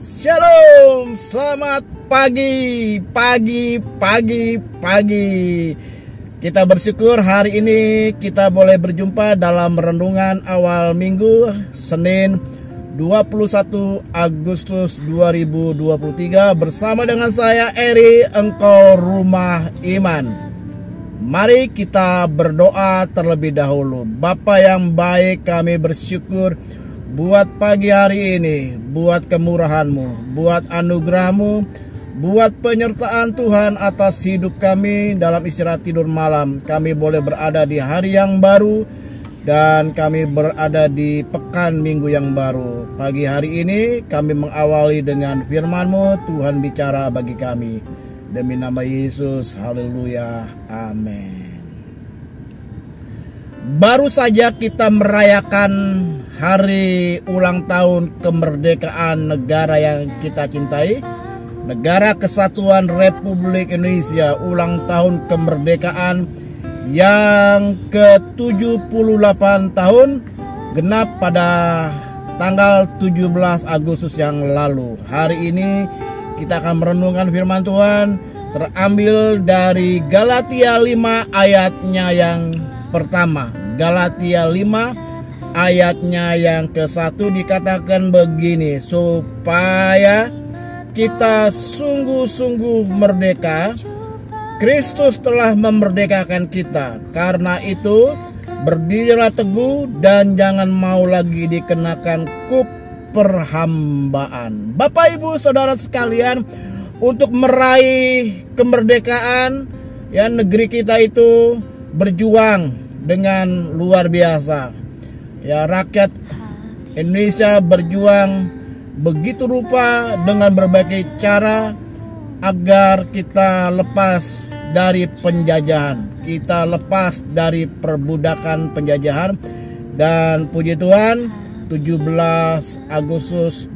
Shalom, selamat pagi. Kita bersyukur hari ini kita boleh berjumpa dalam renungan awal minggu Senin 21 Agustus 2023 bersama dengan saya Eri, engkau rumah iman. Mari kita berdoa terlebih dahulu. Bapa yang baik, kami bersyukur buat pagi hari ini, buat kemurahan-Mu, buat anugerah-Mu, buat penyertaan Tuhan atas hidup kami dalam istirahat tidur malam. Kami boleh berada di hari yang baru dan kami berada di pekan minggu yang baru. Pagi hari ini kami mengawali dengan firman-Mu. Tuhan bicara bagi kami. Demi nama Yesus, haleluya, amin. Baru saja kita merayakan hari ulang tahun kemerdekaan negara yang kita cintai, Negara Kesatuan Republik Indonesia, ulang tahun kemerdekaan yang ke-78 tahun, genap pada tanggal 17 Agustus yang lalu. Hari ini kita akan merenungkan firman Tuhan terambil dari Galatia 5 ayatnya yang pertama. Galatia 5 ayatnya yang ke-1 dikatakan begini, supaya kita sungguh-sungguh merdeka, Kristus telah memerdekakan kita. Karena itu berdirilah teguh dan jangan mau lagi dikenakan kup perhambaan. Bapak Ibu Saudara sekalian, untuk meraih kemerdekaan ya, negeri kita itu berjuang dengan luar biasa. Ya, rakyat Indonesia berjuang begitu rupa dengan berbagai cara agar kita lepas dari penjajahan, kita lepas dari perbudakan penjajahan. Dan puji Tuhan, 17 Agustus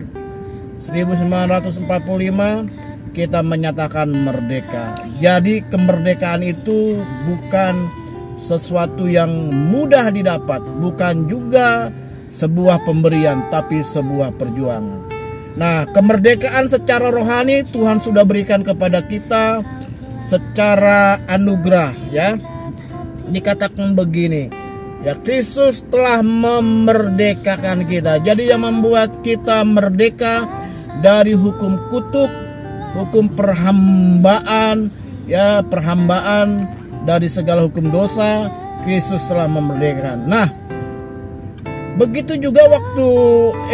1945 kita menyatakan merdeka. Jadi kemerdekaan itu bukan sesuatu yang mudah didapat, bukan juga sebuah pemberian, tapi sebuah perjuangan. Nah, kemerdekaan secara rohani Tuhan sudah berikan kepada kita secara anugerah, ya. Dikatakan begini, ya, Kristus telah memerdekakan kita. Jadi yang membuat kita merdeka dari hukum kutuk, hukum perhambaan, ya, perhambaan dari segala hukum dosa, Kristus telah memerdekakan. Nah, begitu juga waktu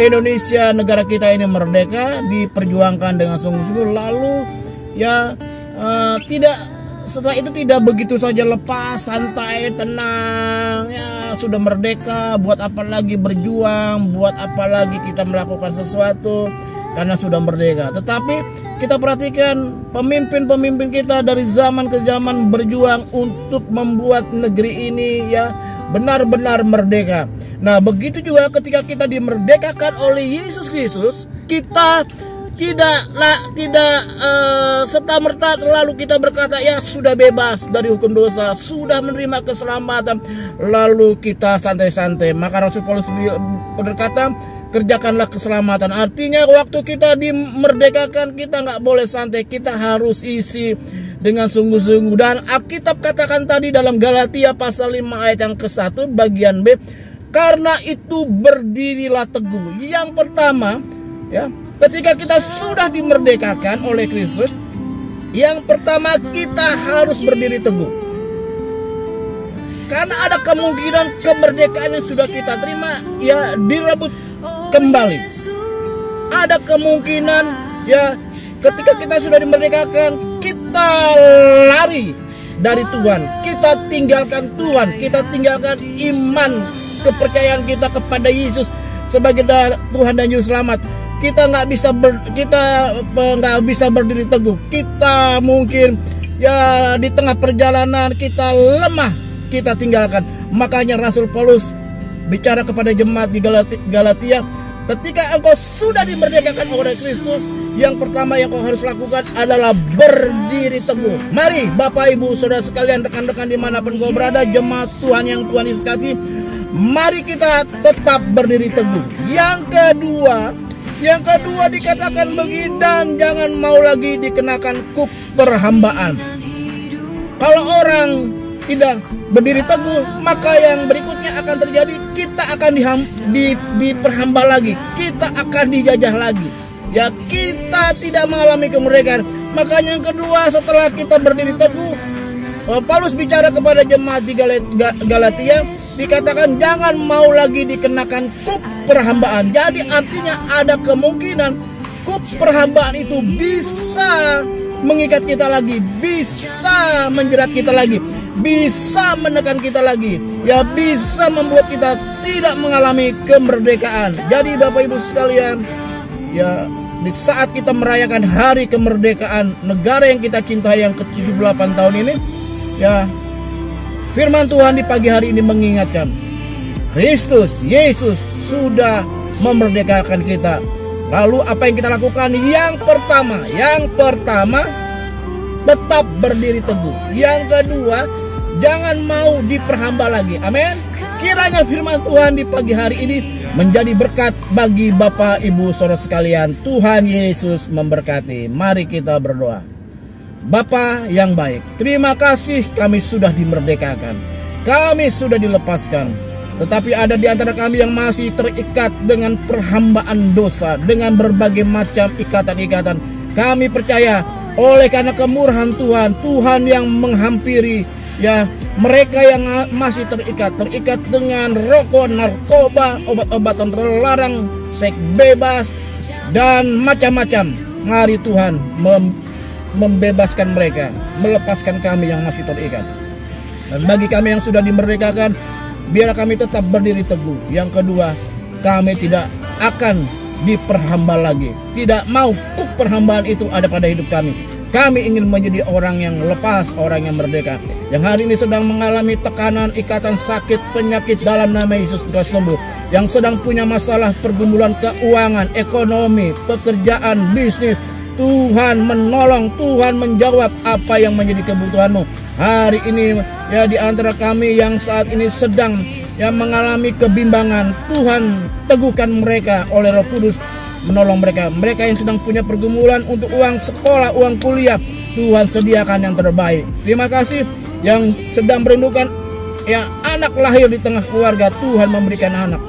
Indonesia, negara kita ini merdeka, diperjuangkan dengan sungguh-sungguh. Lalu ya setelah itu tidak begitu saja lepas, santai, tenang. Ya, sudah merdeka, buat apa lagi berjuang, buat apa lagi kita melakukan sesuatu karena sudah merdeka. Tetapi kita perhatikan pemimpin-pemimpin kita dari zaman ke zaman berjuang untuk membuat negeri ini ya benar-benar merdeka. Nah, begitu juga ketika kita dimerdekakan oleh Yesus Kristus, kita tidak serta-merta lalu kita berkata ya sudah bebas dari hukum dosa, sudah menerima keselamatan, lalu kita santai-santai. Maka Rasul Paulus berkata, kerjakanlah keselamatan. Artinya waktu kita dimerdekakan kita nggak boleh santai, kita harus isi dengan sungguh-sungguh. Dan Alkitab katakan tadi dalam Galatia pasal 5 ayat yang ke-1 bagian B, karena itu berdirilah teguh. Yang pertama, ya, ketika kita sudah dimerdekakan oleh Kristus, yang pertama kita harus berdiri teguh. Karena ada kemungkinan kemerdekaan yang sudah kita terima ya direbut kembali. Ada kemungkinan ya ketika kita sudah dimerdekakan kita lari dari Tuhan, kita tinggalkan Tuhan, kita tinggalkan iman, kepercayaan kita kepada Yesus sebagai Tuhan dan Juru Selamat. Kita nggak bisa berdiri teguh. Kita mungkin ya di tengah perjalanan kita lemah, kita tinggalkan. Makanya Rasul Paulus bicara kepada jemaat di Galatia, ketika engkau sudah dimerdekakan oleh Kristus, yang pertama yang kau harus lakukan adalah berdiri teguh. Mari Bapak Ibu Saudara sekalian, rekan-rekan dimanapun kau berada, jemaat Tuhan yang Tuhan Yesus kasih, mari kita tetap berdiri teguh. Yang kedua, Yang kedua dikatakan begini, dan jangan mau lagi dikenakan kuk perhambaan. Kalau orang tidak berdiri teguh, maka yang berikutnya akan terjadi, kita akan diperhamba lagi, kita akan dijajah lagi. Ya, kita tidak mengalami kemerdekaan. Makanya yang kedua, setelah kita berdiri teguh, Paulus bicara kepada jemaat di Galatia, dikatakan jangan mau lagi dikenakan kuk perhambaan. Jadi artinya ada kemungkinan kuk perhambaan itu bisa mengikat kita lagi, bisa menjerat kita lagi, bisa menekan kita lagi, ya bisa membuat kita tidak mengalami kemerdekaan. Jadi Bapak Ibu sekalian, ya di saat kita merayakan hari kemerdekaan negara yang kita cintai yang ke-78 tahun ini, ya firman Tuhan di pagi hari ini mengingatkan, Kristus Yesus sudah memerdekakan kita. Lalu apa yang kita lakukan? Yang pertama tetap berdiri teguh. Yang kedua, jangan mau diperhamba lagi. Amin. Kiranya firman Tuhan di pagi hari ini menjadi berkat bagi Bapak Ibu Saudara sekalian. Tuhan Yesus memberkati. Mari kita berdoa. Bapa yang baik, terima kasih kami sudah dimerdekakan, kami sudah dilepaskan. Tetapi ada di antara kami yang masih terikat dengan perhambaan dosa, dengan berbagai macam ikatan-ikatan. Kami percaya oleh karena kemurahan Tuhan, Tuhan yang menghampiri ya mereka yang masih terikat dengan rokok, narkoba, obat-obatan terlarang, seks bebas dan macam-macam. Mari Tuhan membebaskan mereka, melepaskan kami yang masih terikat. Dan bagi kami yang sudah dimerdekakan, biar kami tetap berdiri teguh. Yang kedua, kami tidak akan diperhamba lagi. Tidak mau kuk perhambaan itu ada pada hidup kami. Kami ingin menjadi orang yang lepas, orang yang merdeka, yang hari ini sedang mengalami tekanan, ikatan, sakit, penyakit, dalam nama Yesus sudah sembuh. Yang sedang punya masalah pergumulan keuangan, ekonomi, pekerjaan, bisnis, Tuhan menolong, Tuhan menjawab apa yang menjadi kebutuhanmu. Hari ini ya di antara kami yang saat ini sedang yang mengalami kebimbangan, Tuhan teguhkan mereka oleh Roh Kudus, menolong mereka. Mereka yang sedang punya pergumulan untuk uang sekolah, uang kuliah, Tuhan sediakan yang terbaik. Terima kasih yang sedang merindukan ya anak lahir di tengah keluarga, Tuhan memberikan anak.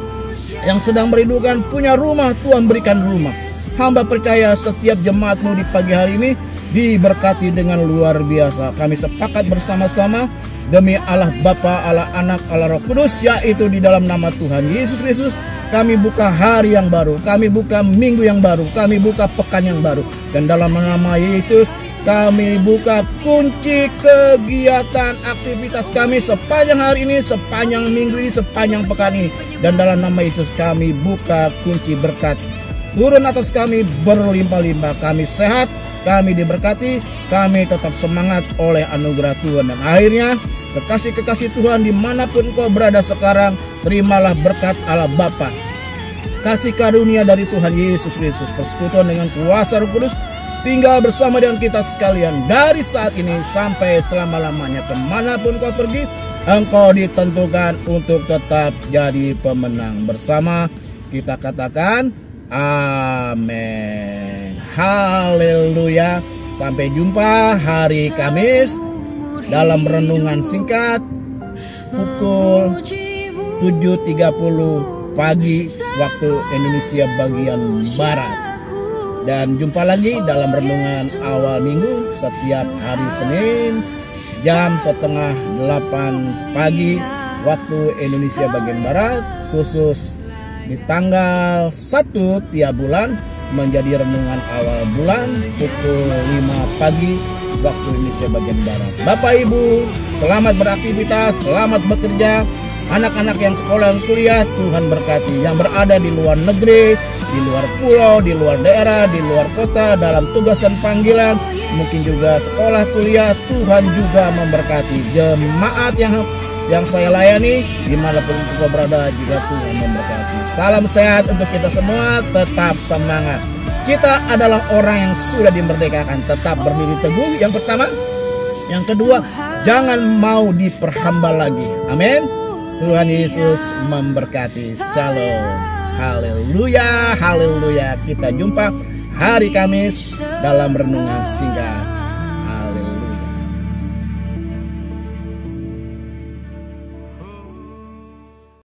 Yang sedang merindukan punya rumah, Tuhan berikan rumah. Hamba percaya setiap jemaatmu di pagi hari ini diberkati dengan luar biasa. Kami sepakat bersama-sama demi Allah Bapa, Allah Anak, Allah Roh Kudus, yaitu di dalam nama Tuhan Yesus Kristus, kami buka hari yang baru, kami buka minggu yang baru, kami buka pekan yang baru. Dan dalam nama Yesus, kami buka kunci kegiatan aktivitas kami sepanjang hari ini, sepanjang minggu ini, sepanjang pekan ini. Dan dalam nama Yesus kami buka kunci berkat turun atas kami berlimpah-limpah. Kami sehat, kami diberkati, kami tetap semangat oleh anugerah Tuhan. Dan akhirnya kekasih-kekasih Tuhan dimanapun kau berada sekarang, terimalah berkat Allah Bapa, kasih karunia dari Tuhan Yesus Kristus, persekutuan dengan kuasa Roh Kudus, tinggal bersama dengan kita sekalian dari saat ini sampai selama-lamanya. Kemanapun kau pergi, engkau ditentukan untuk tetap jadi pemenang. Bersama kita katakan amin. Haleluya. Sampai jumpa hari Kamis dalam renungan singkat pukul 7.30 pagi waktu Indonesia bagian Barat. Dan jumpa lagi dalam renungan awal minggu setiap hari Senin jam 7:30 pagi waktu Indonesia bagian Barat, khusus di tanggal 1 tiap bulan menjadi renungan awal bulan pukul 5 pagi waktu Indonesia bagian Barat. Bapak Ibu, selamat beraktivitas, selamat bekerja. Anak-anak yang sekolah dan kuliah, Tuhan berkati. Yang berada di luar negeri, di luar pulau, di luar daerah, di luar kota, dalam tugas dan panggilan, mungkin juga sekolah kuliah, Tuhan juga memberkati. Jemaat yang saya layani dimanapun kita berada juga Tuhan memberkati. Salam sehat untuk kita semua, tetap semangat. Kita adalah orang yang sudah dimerdekakan, tetap berdiri teguh. Yang pertama, yang kedua, jangan mau diperhamba lagi. Amin. Tuhan Yesus memberkati. Shalom. Haleluya, haleluya. Kita jumpa hari Kamis dalam renungan singkat.